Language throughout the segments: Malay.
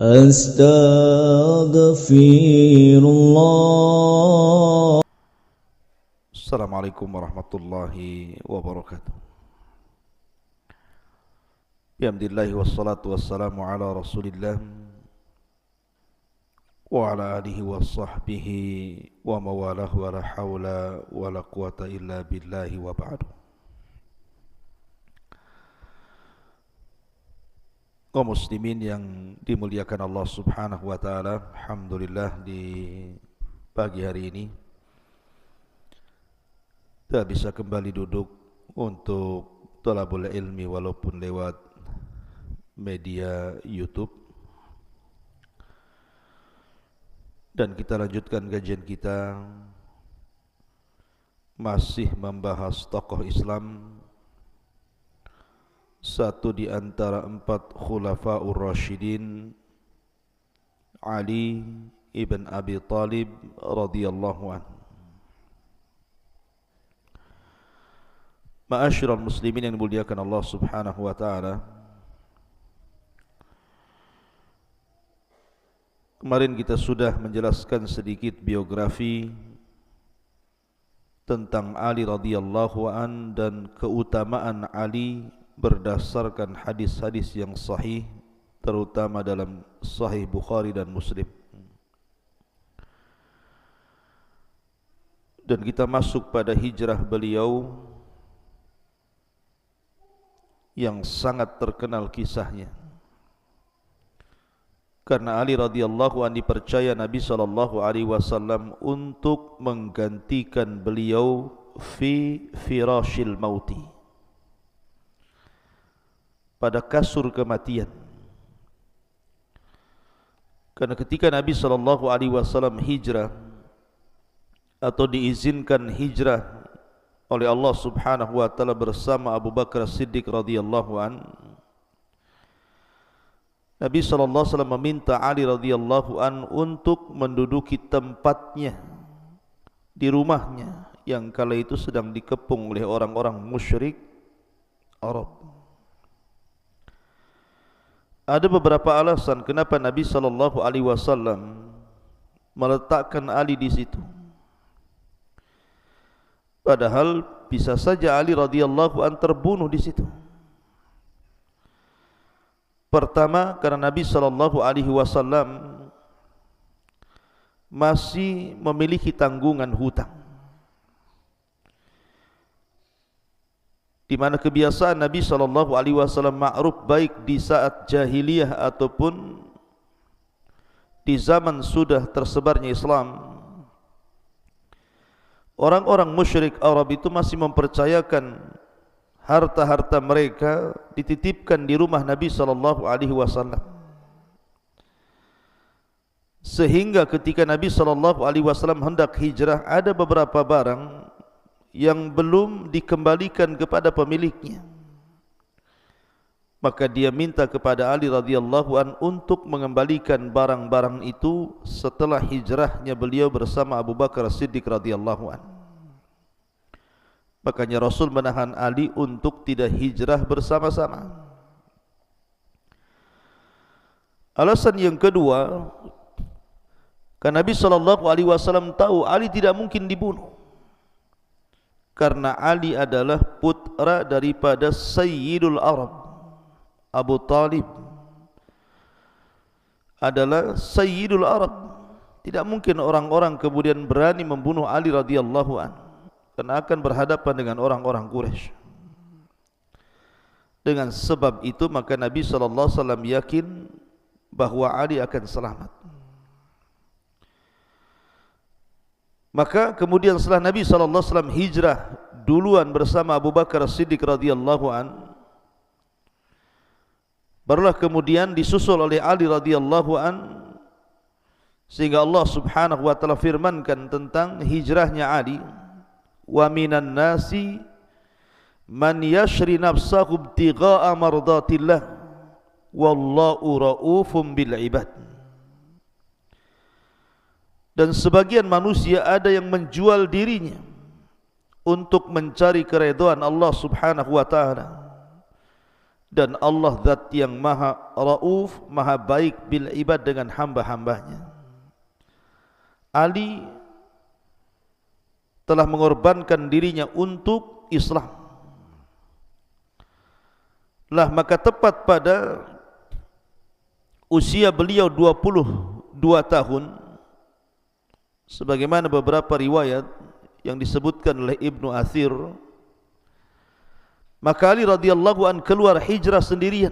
Astaghfirullah. Assalamualaikum warahmatullahi wabarakatuh. Alhamdulillah wassalatu wassalamu ala Rasulillah wa ala alihi wa sahbihi wa mawalah wa la hawla wa la quwata illa billahi wa ba'du. Kaum muslimin yang dimuliakan Allah Subhanahu wa taala, alhamdulillah di pagi hari ini kita bisa kembali duduk untuk thalabul ilmi walaupun lewat media YouTube, dan kita lanjutkan kajian kita masih membahas tokoh Islam, satu di antara 4 khulafaur rasyidin, Ali ibn Abi Talib radhiyallahu anhu. Ma'asyiral muslimin yang dimuliakan Allah Subhanahu wa taala, kemarin kita sudah menjelaskan sedikit biografi tentang Ali radhiyallahu an dan keutamaan Ali berdasarkan hadis-hadis yang sahih, terutama dalam Sahih Bukhari dan Muslim. Dan kita masuk pada hijrah beliau yang sangat terkenal kisahnya, karena Ali radhiyallahu anhu dipercaya Nabi SAW untuk menggantikan beliau fi firashil mauti, pada kasur kematian. Karena ketika Nabi SAW hijrah atau diizinkan hijrah oleh Allah Subhanahu wa taala bersama Abu Bakar Siddiq radhiyallahu an, Nabi SAW meminta Ali radhiyallahu an untuk menduduki tempatnya di rumahnya yang kala itu sedang dikepung oleh orang-orang musyrik Arab. Ada beberapa alasan kenapa Nabi SAW meletakkan Ali di situ. Padahal bisa saja Ali radhiyallahu an terbunuh di situ. Pertama, karena Nabi SAW masih memiliki tanggungan hutang, di mana kebiasaan Nabi SAW ma'ruf baik di saat jahiliyah ataupun di zaman sudah tersebarnya Islam. Orang-orang musyrik Arab itu masih mempercayakan harta-harta mereka dititipkan di rumah Nabi SAW, sehingga ketika Nabi SAW hendak hijrah, ada beberapa barang yang belum dikembalikan kepada pemiliknya. Maka dia minta kepada Ali radhiyallahu an untuk mengembalikan barang-barang itu setelah hijrahnya beliau bersama Abu Bakar Siddiq radhiyallahu an. Makanya Rasul menahan Ali untuk tidak hijrah bersama-sama. Alasan yang kedua, karena Nabi SAW tahu Ali tidak mungkin dibunuh, karena Ali adalah putra daripada Sayyidul Arab. Abu Talib adalah Sayyidul Arab. Tidak mungkin orang-orang kemudian berani membunuh Ali radhiyallahu an, karena akan berhadapan dengan orang-orang Quraisy. Dengan sebab itu maka Nabi SAW yakin bahwa Ali akan selamat. Maka kemudian setelah Nabi SAW hijrah duluan bersama Abu Bakar Siddiq radhiyallahu an, barulah kemudian disusul oleh Ali radhiyallahu an, sehingga Allah Subhanahu wa taala firmankan tentang hijrahnya Ali, wa minan nasi man yashri nafsahu ibtigha'a mardatillah wallahu raufum bil ibad. Dan sebagian manusia ada yang menjual dirinya untuk mencari keridhaan Allah Subhanahu wa taala, dan Allah zat yang maha rauf, maha baik bil ibad dengan hamba-hambanya. Ali telah mengorbankan dirinya untuk Islam. Lah maka tepat pada usia beliau 22 tahun, sebagaimana beberapa riwayat yang disebutkan oleh Ibnu Athir, maka Ali radhiyallahu an keluar hijrah sendirian.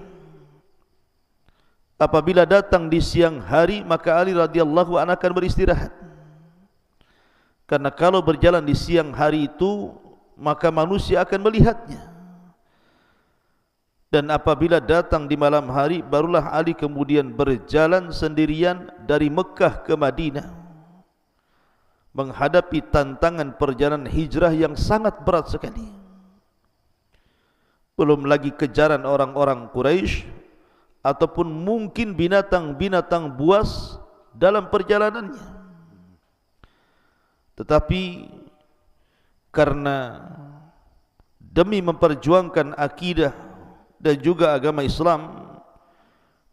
Apabila datang di siang hari, maka Ali radhiyallahu an akan beristirahat. Karena kalau berjalan di siang hari itu, maka manusia akan melihatnya. Dan apabila datang di malam hari, barulah Ali kemudian berjalan sendirian dari Mekah ke Madinah, menghadapi tantangan perjalanan hijrah yang sangat berat sekali. Belum lagi kejaran orang-orang Quraisy ataupun mungkin binatang-binatang buas dalam perjalanannya. Tetapi karena demi memperjuangkan akidah dan juga agama Islam,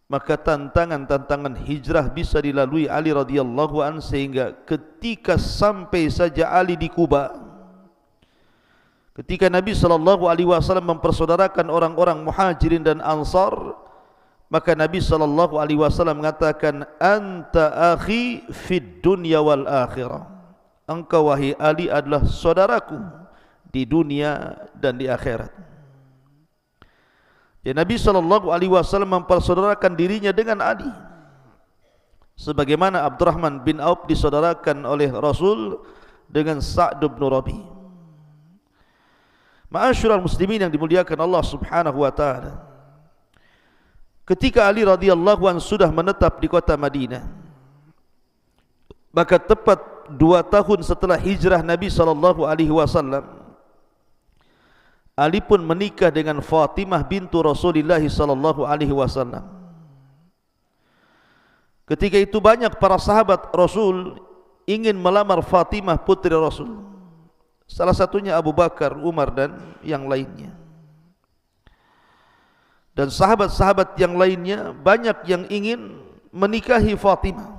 maka tantangan-tantangan hijrah bisa dilalui Ali radhiyallahu an, sehingga ketika sampai saja Ali di Kuba, ketika Nabi sallallahu alaihi wasallam mempersaudarakan orang-orang Muhajirin dan Ansar, maka Nabi sallallahu alaihi wasallam mengatakan, anta akhi fid dunya wal akhirah. Engkau wahai Ali adalah saudaraku di dunia dan di akhirat. Ya, Nabi sallallahu alaihi wasallam mempersaudarakan dirinya dengan Ali, sebagaimana Abdurrahman bin Auf disaudarakan oleh Rasul dengan Sa'd bin Rabi. Ma'asyiral muslimin yang dimuliakan Allah Subhanahu wa taala, ketika Ali radhiyallahu anhu sudah menetap di kota Madinah, maka tepat 2 tahun setelah hijrah Nabi sallallahu alaihi wasallam, Ali pun menikah dengan Fatimah bintu Rasulullah sallallahu alaihi wasallam. Ketika itu banyak para sahabat Rasul ingin melamar Fatimah putri Rasul. Salah satunya Abu Bakar, Umar dan yang lainnya. Dan sahabat-sahabat yang lainnya banyak yang ingin menikahi Fatimah.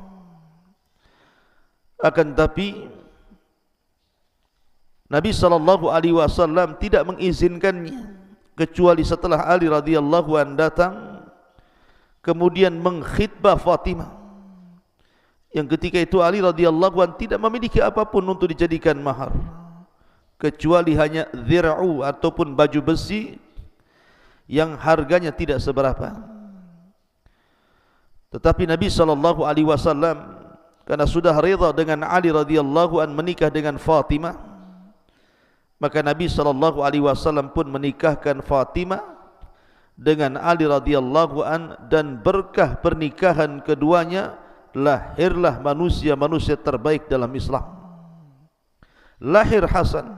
Akan tapi Nabi sallallahu alaihi wasallam tidak mengizinkannya, kecuali setelah Ali radhiyallahu an datang kemudian mengkhitbah Fatimah, yang ketika itu Ali radhiyallahu an tidak memiliki apapun untuk dijadikan mahar, kecuali hanya dhir'u ataupun baju besi yang harganya tidak seberapa. Tetapi Nabi sallallahu alaihi wasallam karena sudah rida dengan Ali radhiyallahu an menikah dengan Fatimah, maka Nabi sallallahu alaihi wasallam pun menikahkan Fatimah dengan Ali radhiyallahu an, dan berkah pernikahan keduanya lahirlah manusia-manusia terbaik dalam Islam. Lahir Hasan,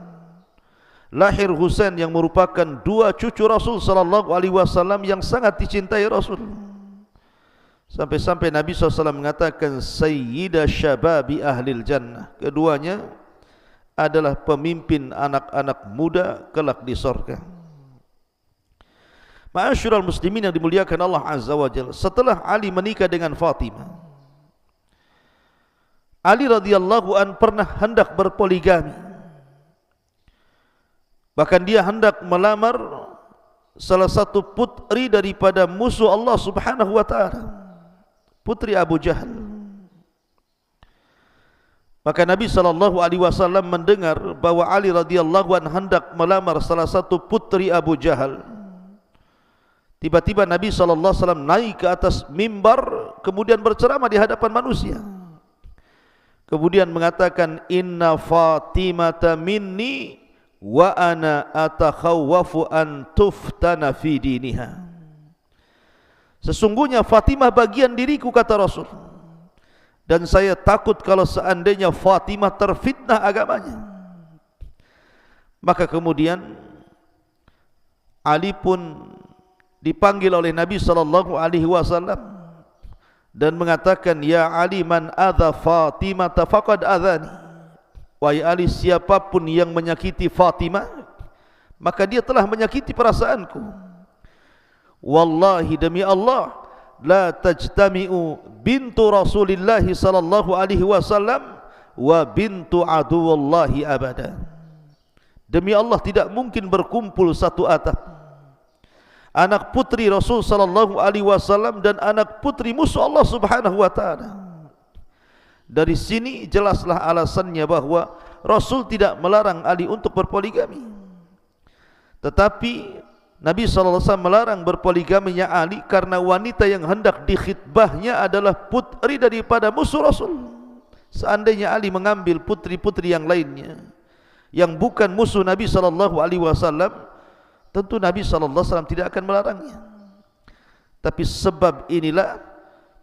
lahir Husain yang merupakan dua cucu Rasul sallallahu alaihi wasallam yang sangat dicintai Rasul. Sampai-sampai Nabi SAW mengatakan Sayyidah Syababi Ahlil Jannah. Keduanya adalah pemimpin anak-anak muda kelak di surga. Ma'asyiral muslimin yang dimuliakan Allah Azza wa Jalla, setelah Ali menikah dengan Fatimah, Ali radhiyallahu an pernah hendak berpoligami. Bahkan dia hendak melamar salah satu putri daripada musuh Allah Subhanahu wa taala, putri Abu Jahal. Maka Nabi SAW mendengar bahwa Ali radhiyallahu an hendak melamar salah satu putri Abu Jahal. Tiba-tiba Nabi SAW naik ke atas mimbar, kemudian berceramah di hadapan manusia. Kemudian mengatakan, Inna Fatimata minni wa ana atakhawwafu an tuftana fi diniha. Sesungguhnya Fatimah bagian diriku, kata Rasul, dan saya takut kalau seandainya Fatimah terfitnah agamanya. Maka kemudian Ali pun dipanggil oleh Nabi sallallahu alaihi wasallam dan mengatakan, ya Ali, man adza Fatimah faqad adzani. Wahai Ali, siapapun yang menyakiti Fatimah, maka dia telah menyakiti perasaanku. wallahi demi Allah, la tajtami'u bintu Rasulillah sallallahu alaihi wasallam wa bintu aduwallahi abada. Demi Allah tidak mungkin berkumpul satu atap anak putri Rasul sallallahu alaihi wasallam dan anak putri musuh Allah Subhanahu wa taala. Dari sini jelaslah alasannya bahwa Rasul tidak melarang Ali untuk berpoligami, tetapi Nabi SAW melarang berpoligaminya Ali karena wanita yang hendak dikhitbahnya adalah putri daripada musuh Rasul. Seandainya Ali mengambil putri-putri yang lainnya yang bukan musuh Nabi SAW, tentu Nabi SAW tidak akan melarangnya. Tapi sebab inilah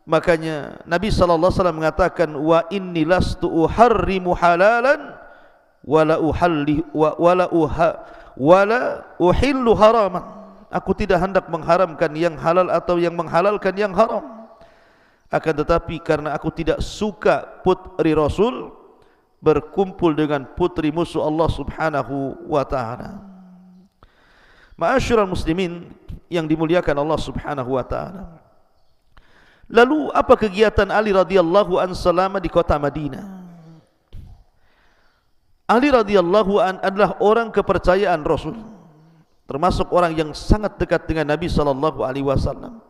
makanya Nabi SAW mengatakan, wa inni lastu uharrimu halalan wala uhillu haraman. Aku tidak hendak mengharamkan yang halal atau yang menghalalkan yang haram. Akan tetapi karena aku tidak suka putri Rasul berkumpul dengan putri musuh Allah Subhanahu wa taala. Ma'asyiral muslimin yang dimuliakan Allah Subhanahu wa taala. Lalu apa kegiatan Ali radhiyallahu an selama di kota Madinah? Ali radhiyallahu an adalah orang kepercayaan Rasul, termasuk orang yang sangat dekat dengan Nabi sallallahu alaihi wasallam.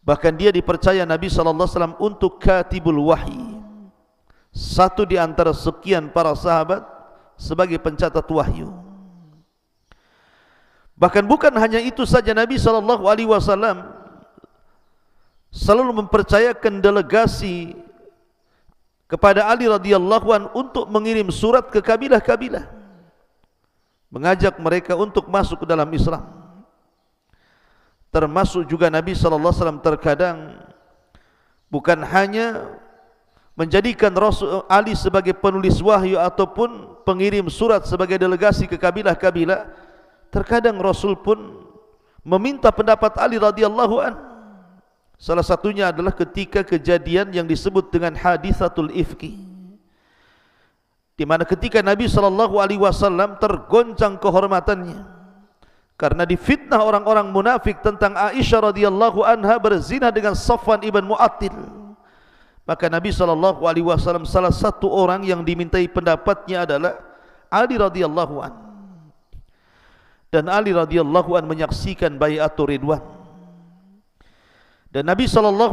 Bahkan dia dipercaya Nabi sallallahu alaihi wasallam untuk katibul wahyi, satu di antara sekian para sahabat sebagai pencatat wahyu. Bahkan bukan hanya itu saja, Nabi sallallahu alaihi wasallam selalu mempercayakan delegasi kepada Ali radhiyallahu an untuk mengirim surat ke kabilah-kabilah, mengajak mereka untuk masuk ke dalam Islam. Termasuk juga Nabi sallallahu alaihi wasallam terkadang bukan hanya menjadikan Rasul Ali sebagai penulis wahyu ataupun pengirim surat sebagai delegasi ke kabilah-kabilah, terkadang Rasul pun meminta pendapat Ali radhiyallahu an. Salah satunya adalah ketika kejadian yang disebut dengan hadithatul ifki, di mana ketika Nabi sallallahu alaihi wasallam tergoncang kehormatannya karena difitnah orang-orang munafik tentang Aisyah radhiyallahu anha berzina dengan Safwan ibn Mu'attil. Maka Nabi sallallahu alaihi wasallam salah satu orang yang dimintai pendapatnya adalah Ali radhiyallahu an. Dan Ali radhiyallahu an menyaksikan bai'atur ridwan. Dan Nabi SAW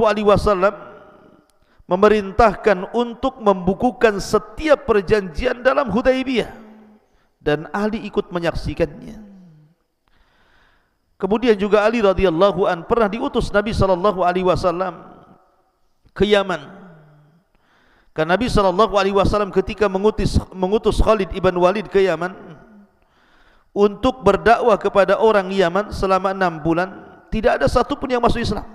memerintahkan untuk membukukan setiap perjanjian dalam Hudaibiyah, dan Ali ikut menyaksikannya. Kemudian juga Ali radhiyallahu an pernah diutus Nabi SAW ke Yaman. Karena Nabi SAW ketika mengutus Khalid ibn Walid ke Yaman untuk berdakwah kepada orang Yaman selama 6 bulan, tidak ada satupun yang masuk Islam.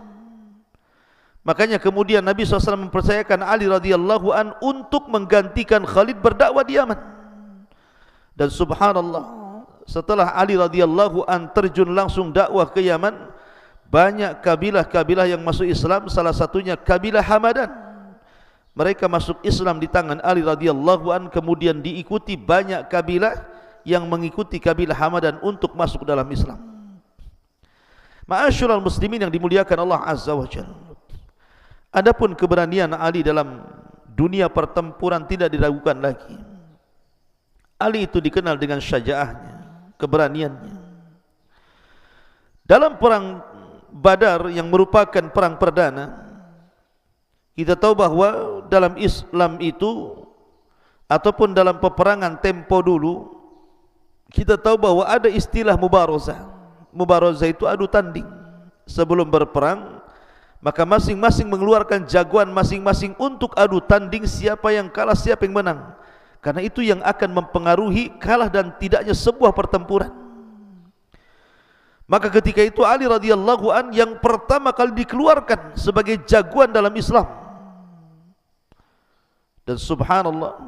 Makanya kemudian Nabi SAW mempercayakan Ali radhiyallahu an untuk menggantikan Khalid berdakwah di Yaman. Dan subhanallah, setelah Ali radhiyallahu an terjun langsung dakwah ke Yaman, banyak kabilah-kabilah yang masuk Islam, salah satunya kabilah Hamadan. Mereka masuk Islam di tangan Ali radhiyallahu an, kemudian diikuti banyak kabilah yang mengikuti kabilah Hamadan untuk masuk dalam Islam. Ma'asyiral muslimin yang dimuliakan Allah Azza wa Jalla. Adapun keberanian Ali dalam dunia pertempuran tidak diragukan lagi. Ali itu dikenal dengan syaja'ahnya, keberaniannya. Dalam perang Badar yang merupakan perang perdana, kita tahu bahwa dalam Islam itu ataupun dalam peperangan tempo dulu, kita tahu bahwa ada istilah mubarazah. Mubarazah itu adu tanding. Sebelum berperang, maka masing-masing mengeluarkan jagoan masing-masing untuk adu tanding siapa yang kalah, siapa yang menang. Karena itu yang akan mempengaruhi kalah dan tidaknya sebuah pertempuran. Maka ketika itu Ali radhiyallahu an yang pertama kali dikeluarkan sebagai jagoan dalam Islam. Dan subhanallah,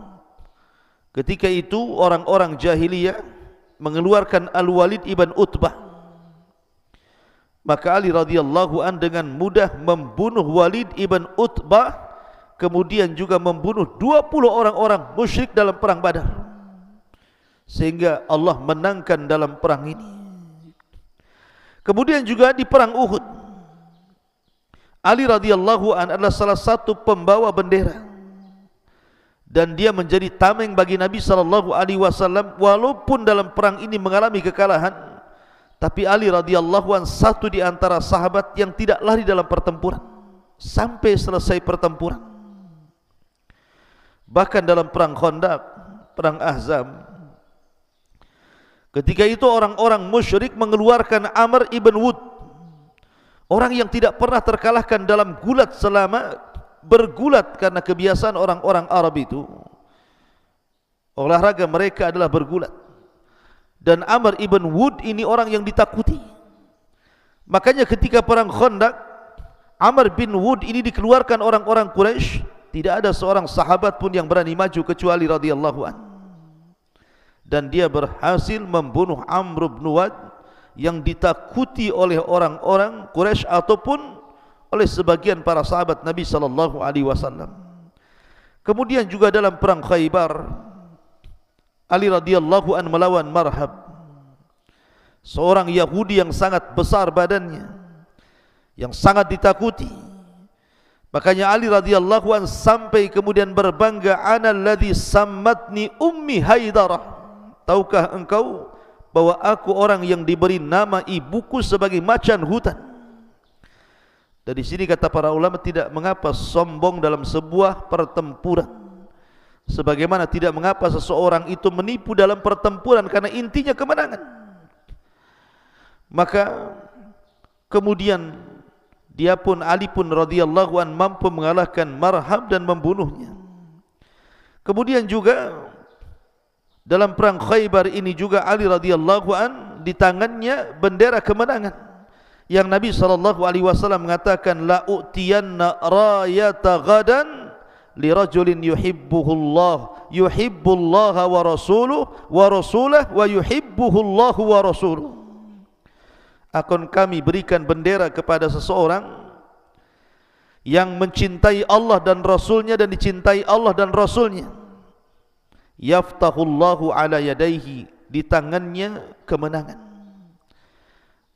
ketika itu orang-orang jahiliyah mengeluarkan Al-Walid ibn Utbah. Maka Ali radhiyallahu an dengan mudah membunuh Walid ibn Utbah, kemudian juga membunuh 20 orang-orang musyrik dalam perang Badar, sehingga Allah menangkan dalam perang ini. Kemudian juga di perang Uhud, Ali radhiyallahu an adalah salah satu pembawa bendera dan dia menjadi tameng bagi Nabi sallallahu alaihi wasallam walaupun dalam perang ini mengalami kekalahan, tapi Ali radhiyallahu an satu di antara sahabat yang tidak lari dalam pertempuran sampai selesai pertempuran. Bahkan dalam perang Khandaq, perang Ahzab, ketika itu orang-orang musyrik mengeluarkan Amr ibn Wud, orang yang tidak pernah terkalahkan dalam gulat selama bergulat, karena kebiasaan orang-orang Arab itu olahraga mereka adalah bergulat. Dan Amr ibn Wud ini orang yang ditakuti. Makanya ketika perang Khandaq, Amr bin Wud ini dikeluarkan orang-orang Quraisy, tidak ada seorang sahabat pun yang berani maju kecuali radhiyallahu an. Dan dia berhasil membunuh Amr bin Wud yang ditakuti oleh orang-orang Quraisy ataupun oleh sebagian para sahabat Nabi sallallahu alaihi wasallam. Kemudian juga dalam perang Khaybar, Ali radhiyallahu an melawan Marhab, seorang Yahudi yang sangat besar badannya, yang sangat ditakuti. Makanya Ali radhiyallahu an sampai kemudian berbangga, ana alladhi sammatni ummi Haidarah. Tahukah engkau bahwa aku orang yang diberi nama ibuku sebagai macan hutan. Dari sini kata para ulama, tidak mengapa sombong dalam sebuah pertempuran, sebagaimana tidak mengapa seseorang itu menipu dalam pertempuran, karena intinya kemenangan. Maka kemudian dia pun, Ali pun radhiyallahu an mampu mengalahkan Marhab dan membunuhnya. Kemudian juga dalam perang Khaybar ini juga Ali radhiyallahu an di tangannya bendera kemenangan, yang Nabi sallallahu alaihi wasallam mengatakan, la u'tiyanna rayata ghadan li rajulin yuhibbuhullah yuhibbullaha wa rasuluhu wa yuhibbuhullahu wa rasuluhu. Akan kami berikan bendera kepada seseorang yang mencintai Allah dan Rasulnya dan dicintai Allah dan Rasulnya. Yaftahullahu ala yadaihi, di tangannya kemenangan.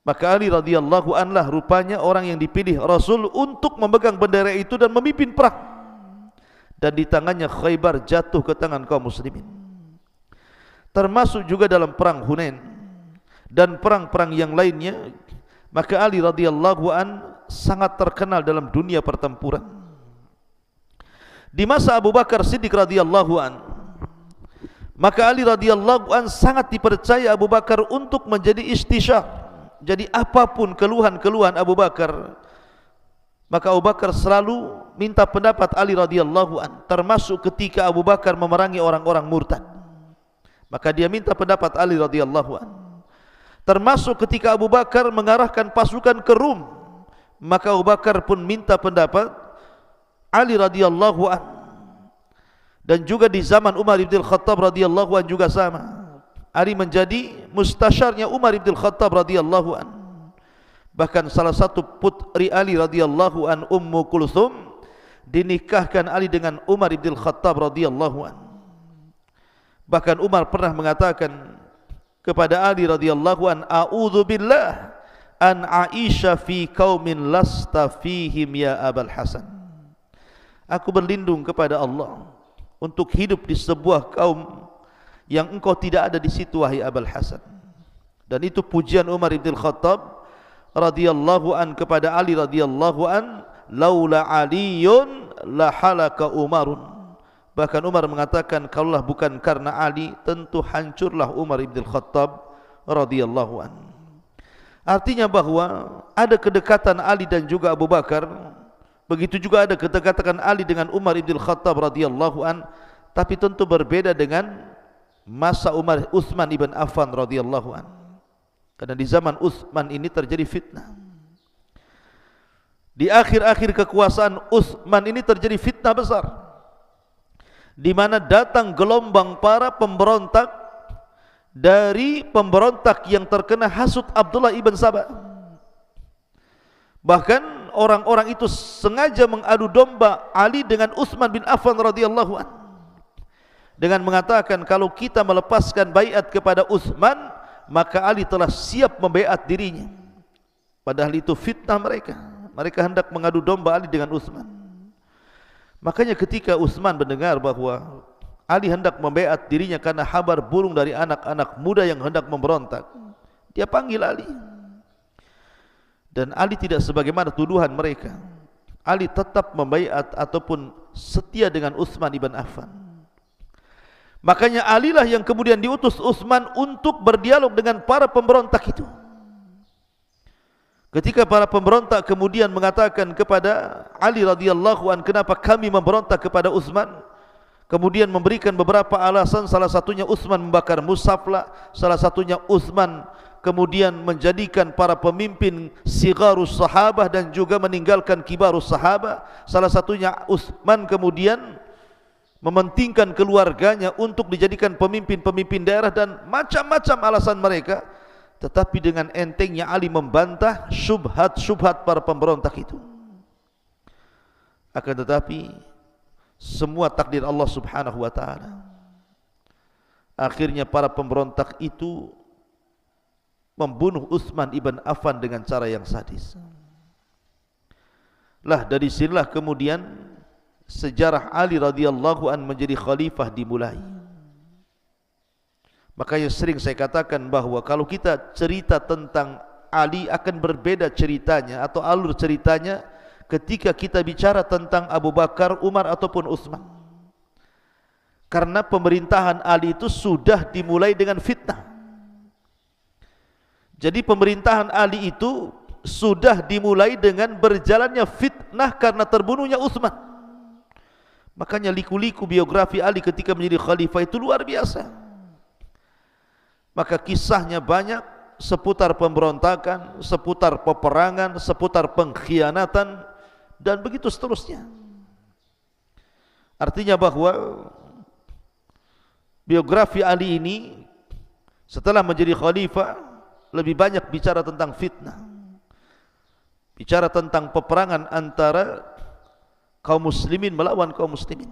Maka Ali radhiyallahu anhu rupanya orang yang dipilih Rasul untuk memegang bendera itu dan memimpin perang. Dan di tangannya Khaybar jatuh ke tangan kaum muslimin. Termasuk juga dalam perang Hunain dan perang-perang yang lainnya. Maka Ali radhiyallahu an sangat terkenal dalam dunia pertempuran. Di masa Abu Bakar Siddiq radhiyallahu an, maka Ali radhiyallahu an sangat dipercaya Abu Bakar untuk menjadi istisyar. Jadi apapun keluhan-keluhan Abu Bakar, maka Abu Bakar selalu minta pendapat Ali radhiyallahu an. Termasuk ketika Abu Bakar memerangi orang-orang murtad, maka dia minta pendapat Ali radhiyallahu an. Termasuk ketika Abu Bakar mengarahkan pasukan ke Rum, maka Abu Bakar pun minta pendapat Ali radhiyallahu an. Dan juga di zaman Umar ibn Khattab radhiyallahu an juga sama. Ali menjadi mustasyarnya Umar ibn Khattab radhiyallahu an. Bahkan salah satu putri Ali radhiyallahu an, Ummu Kulthum, dinikahkan Ali dengan Umar ibn Khattab radhiyallahu an. Bahkan Umar pernah mengatakan kepada Ali radhiyallahu an, a'udzu billah an a'isha fi qaumin lasta fihim ya Abul Hasan. Aku berlindung kepada Allah untuk hidup di sebuah kaum yang engkau tidak ada di situ, wahai Abul Hasan. Dan itu pujian Umar ibn Khattab radhiyallahu an kepada Ali radhiyallahu an, laula aliyun la halaka Umarun. Bahkan Umar mengatakan, kalaulah bukan karena Ali, tentu hancurlah Umar ibn Khattab radhiyallahu an. Artinya bahwa ada kedekatan Ali dan juga Abu Bakar. Begitu juga ada kedekatan Ali dengan Umar ibn Khattab radhiyallahu an, tapi tentu berbeda dengan masa Utsman ibn Affan radhiyallahu an. Karena di zaman Utsman ini terjadi fitnah. Di akhir-akhir kekuasaan Utsman ini terjadi fitnah besar, di mana datang gelombang para pemberontak dari pemberontak yang terkena hasut Abdullah ibn Sabah. Bahkan orang-orang itu sengaja mengadu domba Ali dengan Utsman bin Affan radhiyallahu an, dengan mengatakan, kalau kita melepaskan baiat kepada Utsman, maka Ali telah siap membaiat dirinya. Padahal itu fitnah mereka. Mereka hendak mengadu domba Ali dengan Utsman. Makanya ketika Utsman mendengar bahwa Ali hendak membaiat dirinya karena kabar burung dari anak-anak muda yang hendak memberontak, dia panggil Ali. Dan Ali tidak sebagaimana tuduhan mereka. Ali tetap membaiat ataupun setia dengan Utsman ibn Affan. Makanya Ali lah yang kemudian diutus Utsman untuk berdialog dengan para pemberontak itu. Ketika para pemberontak kemudian mengatakan kepada Ali radhiyallahu an, kenapa kami memberontak kepada Utsman? Kemudian memberikan beberapa alasan, salah satunya Utsman membakar mushaflah, salah satunya Utsman kemudian menjadikan para pemimpin sigharus sahabah dan juga meninggalkan kibarus sahabah, salah satunya Utsman kemudian mementingkan keluarganya untuk dijadikan pemimpin-pemimpin daerah, dan macam-macam alasan mereka. Tetapi dengan entengnya Ali membantah syubhat-syubhat para pemberontak itu. Akan tetapi semua takdir Allah subhanahu wa ta'ala. Akhirnya para pemberontak itu membunuh Utsman ibn Affan dengan cara yang sadis. Lah dari sinilah kemudian sejarah Ali radhiyallahu an menjadi khalifah dimulai. Makanya sering saya katakan bahwa kalau kita cerita tentang Ali akan berbeda ceritanya atau alur ceritanya ketika kita bicara tentang Abu Bakar, Umar ataupun Utsman. Karena pemerintahan Ali itu sudah dimulai dengan fitnah. Jadi pemerintahan Ali itu sudah dimulai dengan berjalannya fitnah karena terbunuhnya Utsman. Makanya liku-liku biografi Ali ketika menjadi khalifah itu luar biasa. Maka kisahnya banyak seputar pemberontakan, seputar peperangan, seputar pengkhianatan, dan begitu seterusnya. Artinya bahwa biografi Ali ini setelah menjadi khalifah lebih banyak bicara tentang fitnah, bicara tentang peperangan antara kaum muslimin melawan kaum muslimin,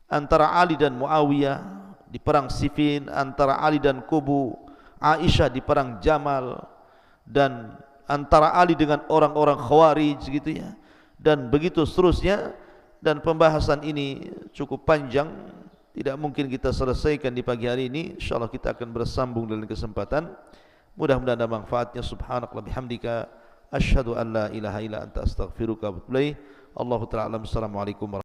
antara Ali dan Muawiyah di perang Siffin, antara Ali dan kubu Aisyah di perang Jamal, dan antara Ali dengan orang-orang Khawarij gitu ya, dan begitu seterusnya. Dan pembahasan ini cukup panjang, tidak mungkin kita selesaikan di pagi hari ini. Insyaallah kita akan bersambung dalam kesempatan. Mudah-mudahan ada manfaatnya. Subhanallah bihamdika asyhadu an la ilaha illa anta astaghfiruka wa atubu ilaik. Allahu ta'ala alam. Assalamualaikum warahmatullahi wabarakatuh.